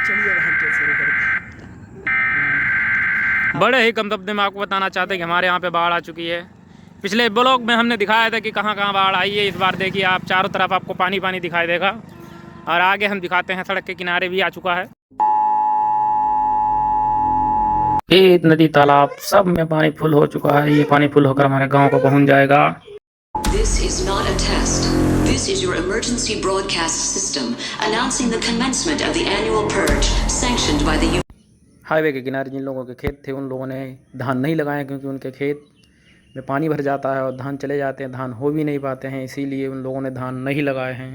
चलिए हम शुरू करते। बड़े ही कम शब्द में आपको बताना चाहते हैं कि हमारे यहाँ पे बाढ़ आ चुकी है। पिछले ब्लॉग में हमने दिखाया था कि कहाँ कहाँ बाढ़ आई है। इस बार देखिए आप चारों तरफ आपको पानी पानी दिखाई देगा और आगे हम दिखाते हैं सड़क के किनारे भी आ चुका है। खेत नदी तालाब सब में पानी फुल हो चुका है। ये पानी फुल होकर हमारे गांव को पहुंच जाएगा। This is not a test. This is your emergency broadcast system announcing the commencement of the annual purge sanctioned by the highway के किनारे जिन लोगों के खेत थे उन लोगों ने धान नहीं लगाए क्योंकि उनके खेत में पानी भर जाता है और धान चले जाते हैं, धान हो भी नहीं पाते हैं, इसीलिए उन लोगों ने धान नहीं लगाए हैं।